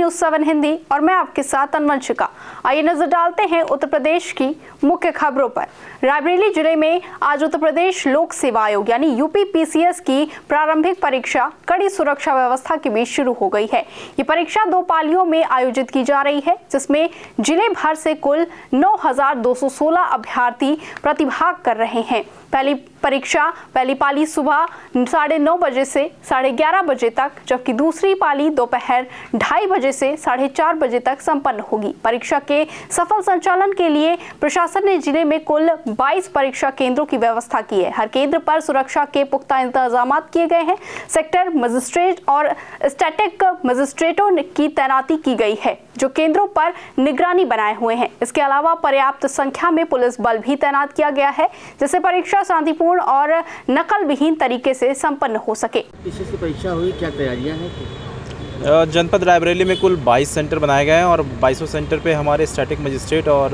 News 7 Hindi और मैं आपके साथ अनवंशिका। आइए नजर डालते हैं उत्तर प्रदेश की मुख्य खबरों पर। रायबरेली जिले में आज उत्तर प्रदेश लोक सेवा आयोग यानी यूपी पीसीएस की प्रारंभिक परीक्षा कड़ी सुरक्षा व्यवस्था के बीच शुरू हो गई है। ये परीक्षा 2 पालियों में आयोजित की जा रही है, जिसमें जिले भर से कुल 9,216 अभ्यर्थी प्रतिभाग कर रहे हैं। पहली पाली सुबह 9:30 बजे से 11:30 बजे तक, जबकि दूसरी पाली दोपहर 2:30 बजे से 4:30 बजे तक संपन्न होगी। परीक्षा के सफल संचालन के लिए प्रशासन ने जिले में कुल 22 परीक्षा केंद्रों की व्यवस्था की है। हर केंद्र पर सुरक्षा के पुख्ता इंतजाम किए गए हैं। सेक्टर मजिस्ट्रेट और स्टैटिक मजिस्ट्रेटों की तैनाती की गई है, जो केंद्रों पर निगरानी बनाए हुए हैं। इसके अलावा पर्याप्त संख्या में पुलिस बल भी तैनात किया गया है, जिससे परीक्षा शांतिपूर्ण और नकल विहीन तरीके से संपन्न हो सके। पीसीएस परीक्षा हुई, क्या तैयारियां हैं? जनपद रायबरेली में कुल 22 सेंटर बनाए गए हैं और 22 सेंटर पे हमारे स्टैटिक मजिस्ट्रेट और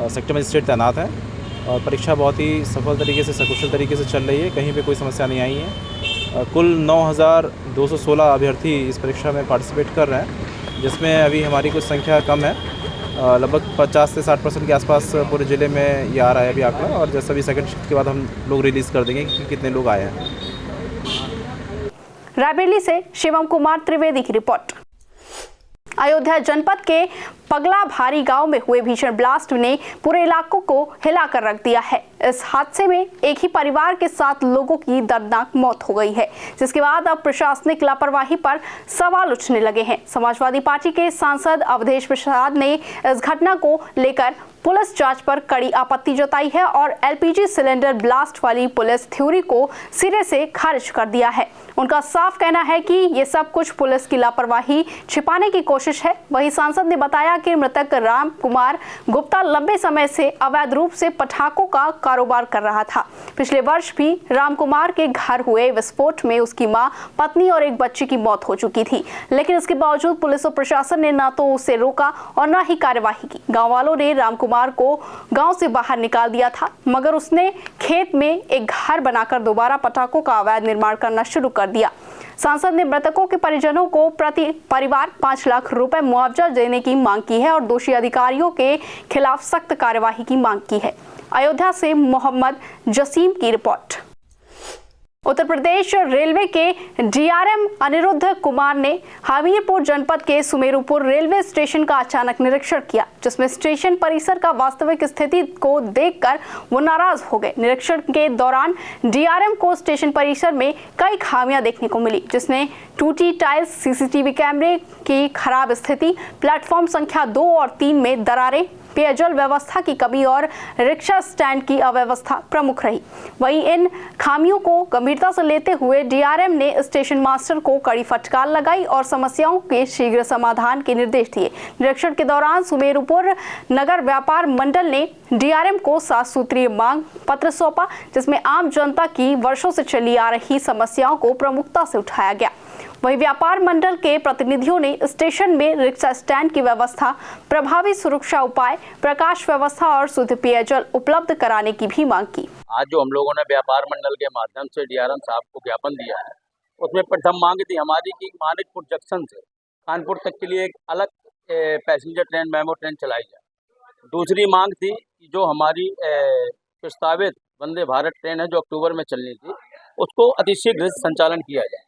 सेक्टर मजिस्ट्रेट तैनात हैं और परीक्षा बहुत ही सफल तरीके से, सकुशल तरीके से चल रही है। कहीं पे कोई समस्या नहीं आई है। कुल 9,216 अभ्यर्थी इस परीक्षा में पार्टिसिपेट कर रहे हैं, जिसमें अभी हमारी कुछ संख्या कम है। लगभग 50 से 60% के आसपास पूरे ज़िले में ये आ रहा है अभी आंकड़ा, और जैसा भी सेकंड शिफ्ट के बाद हम लोग रिलीज़ कर देंगे कि कितने लोग आए हैं। रायबरेली से शिवम कुमार त्रिवेदी की रिपोर्ट। अयोध्या जनपद के पगला भारी गांव में हुए भीषण ब्लास्ट ने पूरे इलाकों को हिलाकर रख दिया है। इस हादसे में एक ही परिवार के 7 लोगों की दर्दनाक मौत हो गई है, जिसके बाद अब प्रशासनिक लापरवाही पर सवाल उठने लगे हैं। समाजवादी पार्टी के सांसद अवधेश प्रसाद ने इस घटना को लेकर पुलिस जांच पर कड़ी आपत्ति जताई है और एलपीजी सिलेंडर ब्लास्ट वाली पुलिस थ्योरी को सिरे से खारिज कर दिया है। उनका साफ कहना है कि ये सब कुछ पुलिस की लापरवाही छिपाने की कोशिश है। वहीं सांसद ने बताया कि मृतक राम कुमार गुप्ता लंबे समय से अवैध रूप से पटाखों का कारोबार कर रहा था। पिछले वर्ष भी राम कुमार के घर हुए विस्फोट में उसकी मां, पत्नी और एक बच्चे की मौत हो चुकी थी, लेकिन इसके बावजूद पुलिस और प्रशासन ने न तो उसे रोका और न ही कार्यवाही की। गाँव वालों ने राम कुमार को गांव से बाहर निकाल दिया था, मगर उसने खेत में एक घर बनाकर दोबारा पटाखों का अवैध निर्माण करना शुरू कर दिया। सांसद ने मृतकों के परिजनों को प्रति परिवार 5 लाख रुपए मुआवजा देने की मांग की है और दोषी अधिकारियों के खिलाफ सख्त कार्यवाही की मांग की है। अयोध्या से मोहम्मद जसीम की रिपोर्ट। उत्तर प्रदेश रेलवे के डीआरएम अनिरुद्ध कुमार ने हमीरपुर जनपद के सुमेरुपुर रेलवे स्टेशन का अचानक निरीक्षण किया, जिसमें स्टेशन परिसर का वास्तविक स्थिति को देखकर वो नाराज हो गए। निरीक्षण के दौरान डीआरएम को स्टेशन परिसर में कई खामियां देखने को मिली, जिसमें टूटी टाइल्स, सीसीटीवी कैमरे की खराब स्थिति, प्लेटफॉर्म संख्या 2 और 3 में दरारें, पेयजल व्यवस्था की कमी और रिक्शा स्टैंड की अव्यवस्था प्रमुख रही। वहीं इन खामियों को गंभीरता से लेते हुए डीआरएम ने स्टेशन मास्टर को कड़ी फटकार लगाई और समस्याओं के शीघ्र समाधान के निर्देश दिए। निरीक्षण के दौरान सुमेरुपुर नगर व्यापार मंडल ने डीआरएम को 7 सूत्रीय मांग पत्र सौंपा, जिसमें आम जनता की वर्षों से चली आ रही समस्याओं को प्रमुखता से उठाया गया। वहीं व्यापार मंडल के प्रतिनिधियों ने स्टेशन में रिक्शा स्टैंड की व्यवस्था, प्रभावी सुरक्षा उपाय, प्रकाश व्यवस्था और शुद्ध पेयजल उपलब्ध कराने की भी मांग की। आज जो हम लोगों ने व्यापार मंडल के माध्यम से डीआरएम साहब को ज्ञापन दिया है, उसमें प्रथम मांग थी हमारी कि मानिकपुर जंक्शन से कानपुर तक के लिए एक अलग पैसेंजर ट्रेन, मेमो ट्रेन चलाई जाए। दूसरी मांग थी कि जो हमारी प्रस्तावित वंदे भारत ट्रेन है जो अक्टूबर में चलनी थी, उसको अतिशीघ्र संचालन किया जाए।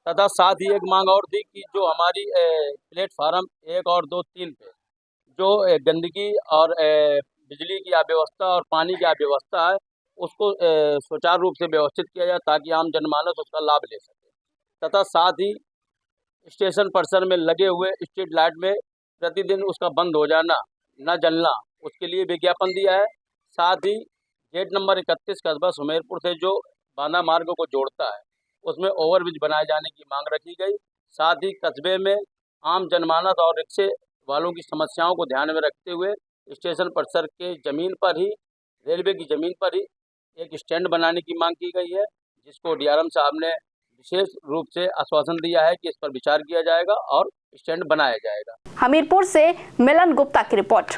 तथा साथ ही एक मांग और थी कि जो हमारी प्लेटफार्म 1 और 2, 3 पे जो गंदगी और बिजली की अव्यवस्था और पानी की अव्यवस्था है, उसको सुचारू रूप से व्यवस्थित किया जाए ताकि आम जनमानस उसका लाभ ले सके। तथा साथ ही स्टेशन परिसर में लगे हुए स्ट्रीट लाइट में प्रतिदिन उसका बंद हो जाना, न जलना, उसके लिए विज्ञापन दिया है। साथ ही गेट नंबर 31 कस्बा सुमेरपुर से जो बांदा मार्ग को जोड़ता है, उसमें ओवरब्रिज बनाए जाने की मांग रखी गई। साथ ही कस्बे में आम जनमानस और रिक्शे वालों की समस्याओं को ध्यान में रखते हुए स्टेशन परिसर के जमीन पर ही, रेलवे की जमीन पर ही एक स्टैंड बनाने की मांग की गई है, जिसको डीआरएम साहब ने विशेष रूप से आश्वासन दिया है कि इस पर विचार किया जाएगा और स्टैंड बनाया जाएगा। हमीरपुर से मिलन गुप्ता की रिपोर्ट।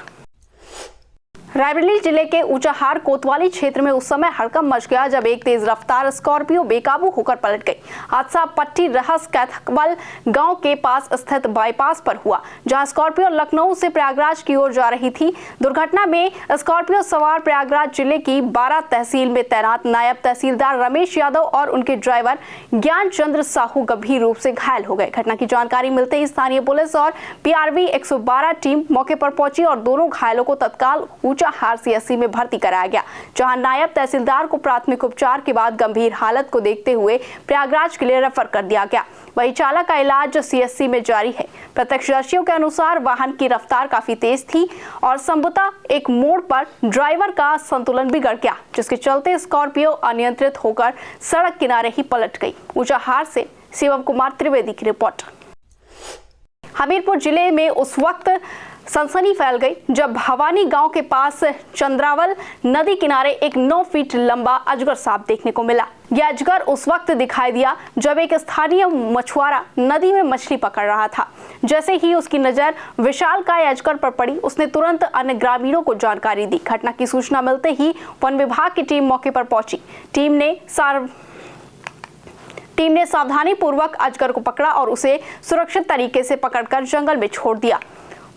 रायबरेली जिले के ऊंचाहार कोतवाली क्षेत्र में उस समय हड़कंप मच गया जब एक तेज रफ्तार स्कॉर्पियो बेकाबू होकर पलट गई। हादसा पट्टी रहस कैथकबल गांव के पास स्थित बाईपास पर हुआ, जहां स्कॉर्पियो लखनऊ से प्रयागराज की ओर जा रही थी। दुर्घटना में स्कॉर्पियो सवार प्रयागराज जिले की 12 तहसील में तैनात नायब तहसीलदार रमेश यादव और उनके ड्राइवर ज्ञान चंद्र साहू गंभीर रूप से घायल हो गए। घटना की जानकारी मिलते ही स्थानीय पुलिस और PRV 112 टीम मौके पर पहुंची और दोनों घायलों को तत्काल ऊंचाहार CSC में भर्ती कराया गया, जहां नायब तहसीलदार को प्राथमिक उपचार के बाद गंभीर हालत को देखते हुए प्रयागराज के लिए रेफर कर दिया गया। वहीं चालक का इलाज CSC में जारी है। प्रत्यक्षदर्शियों के अनुसार वाहन की रफ्तार काफी तेज थी और संभवतः एक मोड़ पर ड्राइवर का संतुलन बिगड़ गया, जिसके चलते स्कॉर्पियो अनियंत्रित होकर सड़क किनारे ही पलट गई। ऊंचाहार से शिवम कुमार त्रिवेदी की रिपोर्ट। हमीरपुर जिले में उस वक्त सनसनी फैल गई जब भवानी गांव के पास चंद्रावल नदी किनारे एक 9 फीट लंबा अजगर सांप देखने को मिला। यह अजगर उस वक्त दिखाई दिया जब एक स्थानीय मछुआरा नदी में मछली पकड़ रहा था। जैसे ही उसकी नजर विशालकाय अजगर पर पड़ी, उसने तुरंत अन्य ग्रामीणों को जानकारी दी। घटना की सूचना मिलते ही वन विभाग की टीम मौके पर पहुंची। टीम ने सावधानी पूर्वक अजगर को पकड़ा और उसे सुरक्षित तरीके से पकड़कर जंगल में छोड़ दिया।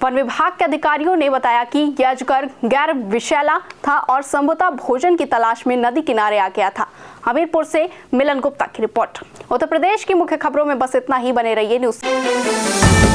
वन विभाग के अधिकारियों ने बताया कि यह अजगर गैर विषैला था और संभवतः भोजन की तलाश में नदी किनारे आ गया था। हमीरपुर से मिलन गुप्ता की रिपोर्ट। उत्तर प्रदेश की मुख्य खबरों में बस इतना ही। बने रहिए न्यूज़।